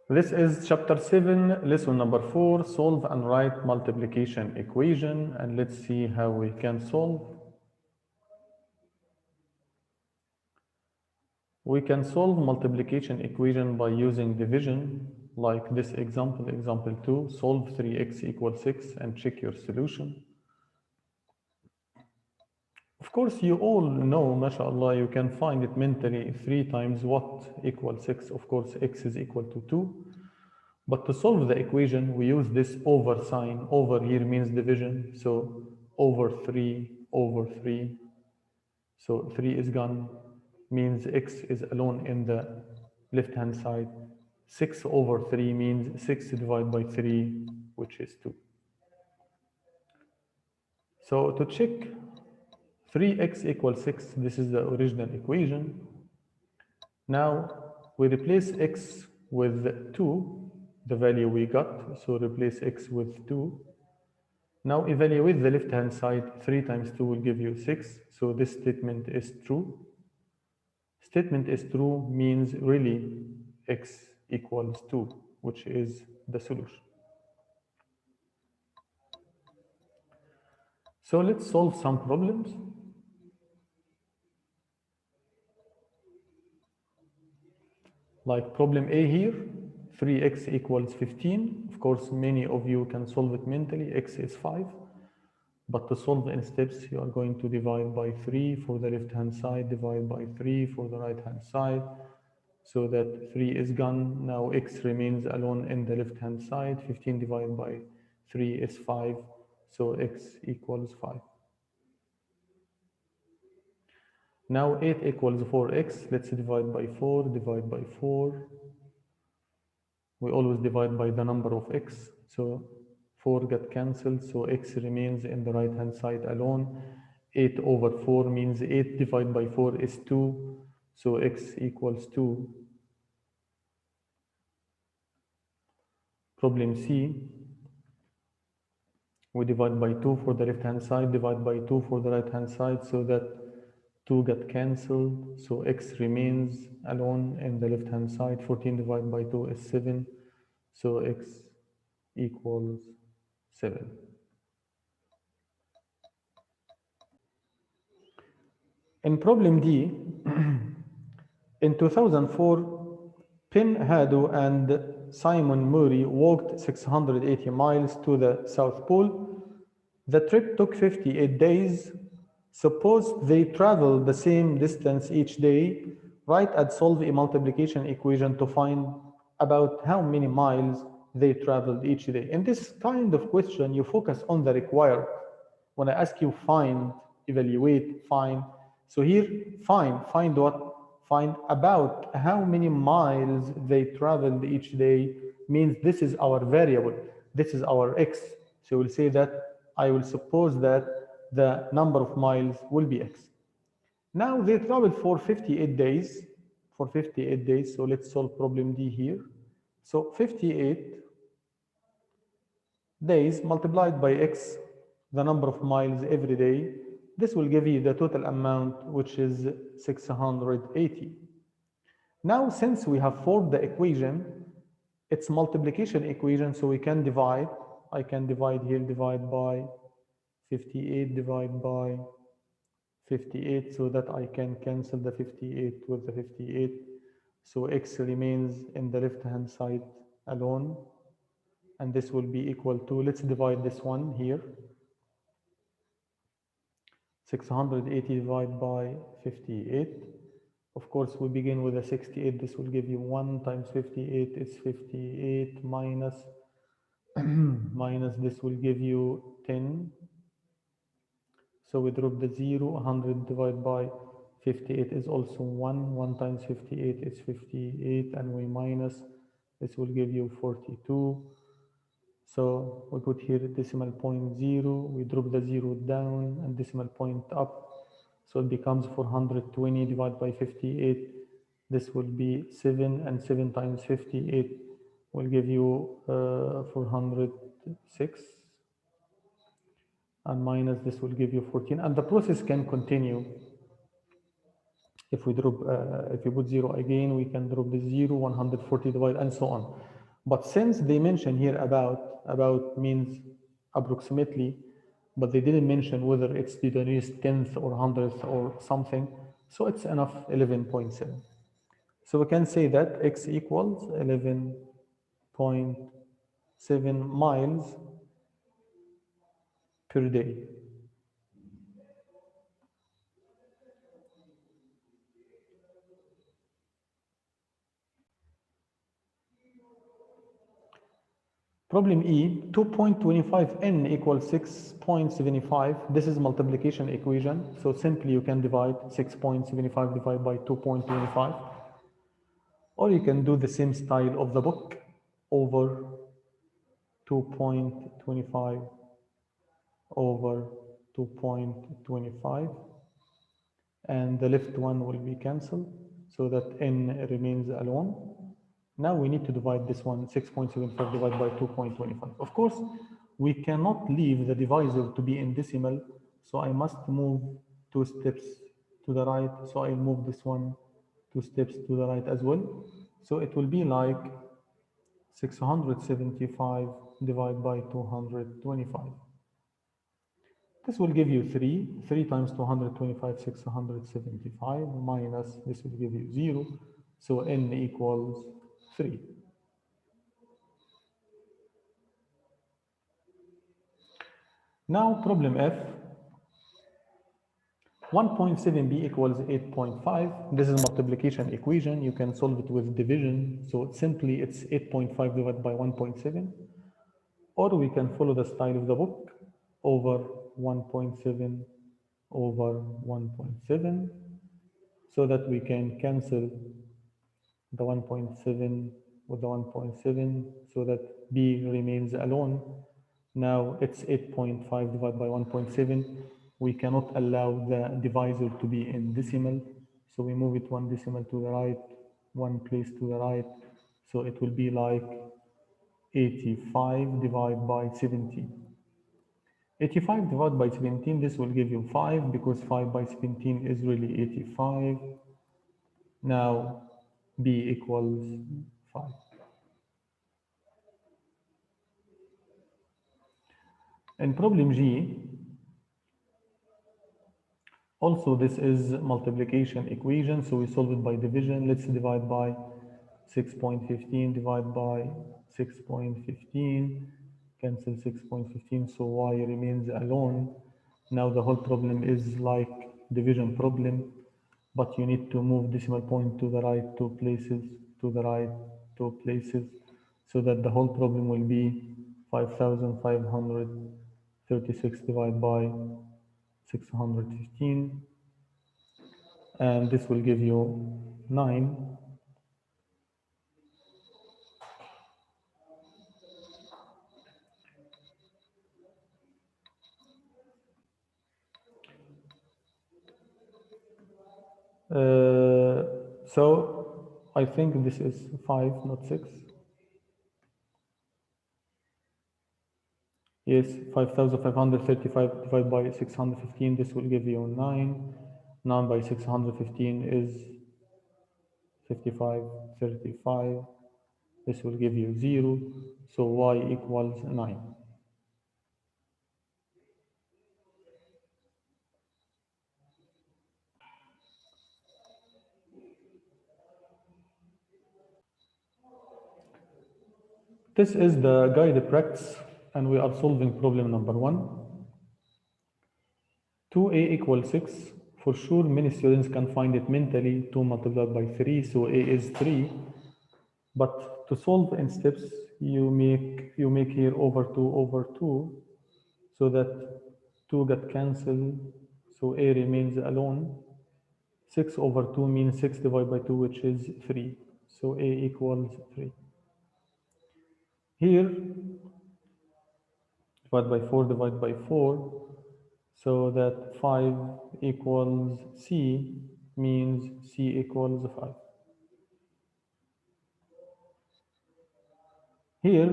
This is chapter 7, lesson number 4, solve and write multiplication equation, and let's see how we can solve. We can solve multiplication equation by using division, like this example, example 2, solve 3x equals 6 and check your solution. Of course, you all know, mashallah, you can find it mentally 3 times what equals 6. Of course, x is equal to 2. But to solve the equation, we use this over sign. Over here means division. So over 3, over 3. So 3 is gone, means x is alone in the left-hand side. 6 over 3 means 6 divided by 3, which is 2. So to check 3x equals 6, this is the original equation. Now we replace x with 2, the value we got. So replace x with 2. Now evaluate the left-hand side. 3 times 2 will give you 6. So this statement is true. Statement is true means really x equals 2, which is the solution. So let's solve some problems. Like problem A here, 3x equals 15. Of course, many of you can solve it mentally. X is 5. But to solve in steps, you are going to divide by 3 for the left-hand side, divide by 3 for the right-hand side, so that 3 is gone. Now x remains alone in the left-hand side. 15 divided by 3 is 5, so x equals 5. Now 8 equals 4x. Let's divide by 4, divide by 4. We always divide by the number of x, so 4 got cancelled, so x remains in the right-hand side alone. 8 over 4 means 8 divided by 4 is 2, so x equals 2. Problem C, we divide by 2 for the left-hand side, divide by 2 for the right-hand side, so that 2 got cancelled, so x remains alone in the left-hand side. 14 divided by 2 is 7, so x equals 7. In problem D, in 2004, Penn Hadow and Simon Murray walked 680 miles to the South Pole. The trip took 58 days. Suppose they travel the same distance each day. Write and solve a multiplication equation to find about how many miles they traveled each day. In this kind of question, you focus on the required. When I ask you find, evaluate, find. So here, find what? Find about how many miles they traveled each day means this is our variable. This is our x. So we'll say that I will suppose that the number of miles will be x. Now they traveled for 58 days. For 58 days, so let's solve problem D here. So 58 days multiplied by x, the number of miles every day, this will give you the total amount, which is 680. Now, since we have formed the equation, it's multiplication equation, so we can divide. I can divide here, divide by 58, divide by 58, so that I can cancel the 58 with the 58. So x remains in the left-hand side alone, and this will be equal to, let's divide this one here. 680 divided by 58. Of course, we begin with a 68. This will give you 1 times 58 is 58 minus, minus this will give you 10. So we drop the 0. 100 divided by 58 is also 1. 1 times 58 is 58. And we minus, this will give you 42. So we put here decimal point 0, we drop the 0 down and decimal point up. So it becomes 420 divided by 58. This will be 7, and 7 times 58 will give you 406. And minus this will give you 14. And the process can continue. If we drop, if you put 0 again, we can drop the 0, 140 divided, and so on. But since they mention here about means approximately, but they didn't mention whether it's to the nearest tenth or hundredth or something, so it's enough 11.7. So we can say that x equals 11.7 miles per day. Problem E, 2.25n equals 6.75. This is multiplication equation. So simply you can divide 6.75 divided by 2.25. Or you can do the same style of the book over 2.25 over 2.25. And the left one will be cancelled so that n remains alone. Now we need to divide this one, 6.75 divided by 2.25. Of course, we cannot leave the divisor to be in decimal, so I must move 2 steps to the right. So I'll move this one 2 steps to the right as well. So it will be like 675 divided by 225. This will give you 3. 3 times 225, 675, minus, this will give you 0. So n equals 3. Now problem F, 1.7b equals 8.5. This is multiplication equation. You can solve it with division. So simply it's 8.5 divided by 1.7. Or we can follow the style of the book over 1.7 over 1.7, so that we can cancel the 1.7 with the 1.7 so that b remains alone. Now it's 8.5 divided by 1.7. We cannot allow the divisor to be in decimal, so we move it 1 decimal to the right, 1 place to the right. So it will be like 85 divided by 17. 85 divided by 17, this will give you 5, because 5 by 17 is really 85. Now b equals 5. And problem G, also this is multiplication equation, so we solve it by division. Let's divide by 6.15, divide by 6.15, cancel 6.15, so y remains alone. Now the whole problem is like division problem, but you need to move decimal point to the right 2 places, to the right 2 places, so that the whole problem will be 5,536 divided by 615, and this will give you 9. So I think this is 5, not 6. Yes, 5,535 divided by 615, this will give you 9. 9 by 615 is 55, 35. This will give you 0. So y equals 9. This is the guided practice, and we are solving problem number 1. 2a equals 6. For sure, many students can find it mentally. 2 multiplied by 3, so a is 3. But to solve in steps, you make here over 2 over 2, so that 2 get cancelled, so a remains alone. 6 over 2 means 6 divided by 2, which is 3. So a equals 3. Here, divide by 4, divide by 4, so that 5 equals c means c equals 5. Here,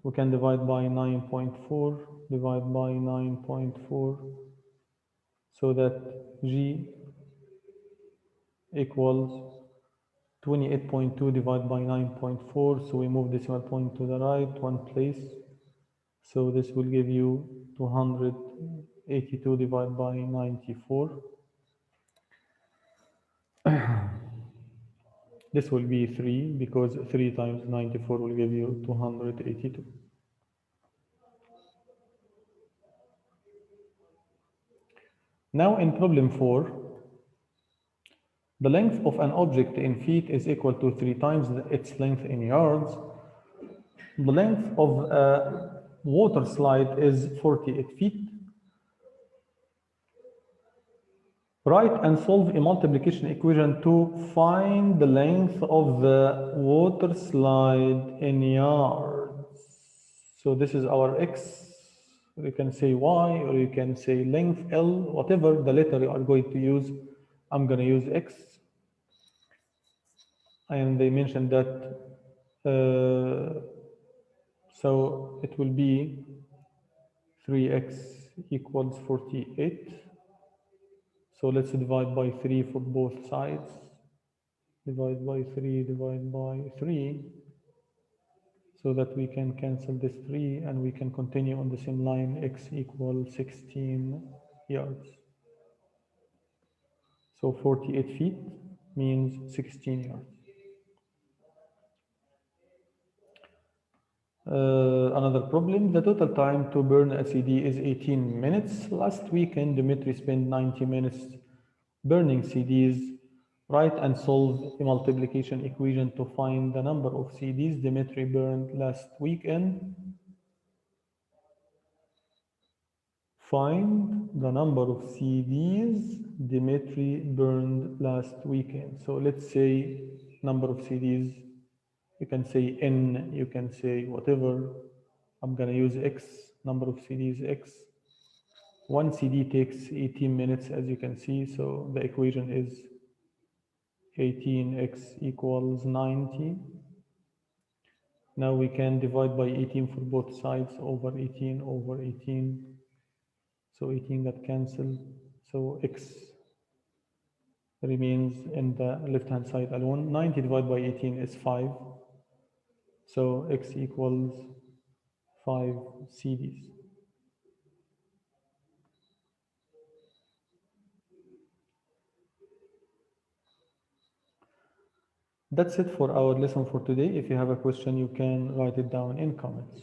we can divide by 9.4, divide by 9.4, so that g equals 28.2 divided by 9.4, so we move decimal point to the right one place. So this will give you 282 divided by 94. This will be 3 because 3 times 94 will give you 282. Now in problem 4, the length of an object in feet is equal to 3 times its length in yards. The length of a water slide is 48 feet. Write and solve a multiplication equation to find the length of the water slide in yards. So this is our x. You can say y, or you can say length L, whatever the letter you are going to use. I'm going to use x. And they mentioned that, so it will be 3x equals 48. So let's divide by 3 for both sides. Divide by 3, divide by 3, so that we can cancel this 3 and we can continue on the same line, x equals 16 yards. So 48 feet means 16 yards. Another problem, the total time to burn a CD is 18 minutes. Last weekend, Dimitri spent 90 minutes burning CDs. Write and solve a multiplication equation to find the number of CDs Dimitri burned last weekend. Find the number of CDs Dimitri burned last weekend. So let's say number of CDs. You can say N, you can say whatever. I'm gonna use X, number of CDs X. One CD takes 18 minutes, as you can see. So the equation is 18x equals 90. Now we can divide by 18 for both sides, over 18 over 18. So 18 got cancelled. So x remains in the left-hand side alone. 90 divided by 18 is 5. So x equals 5 CDs. That's it for our lesson for today. If you have a question, you can write it down in comments.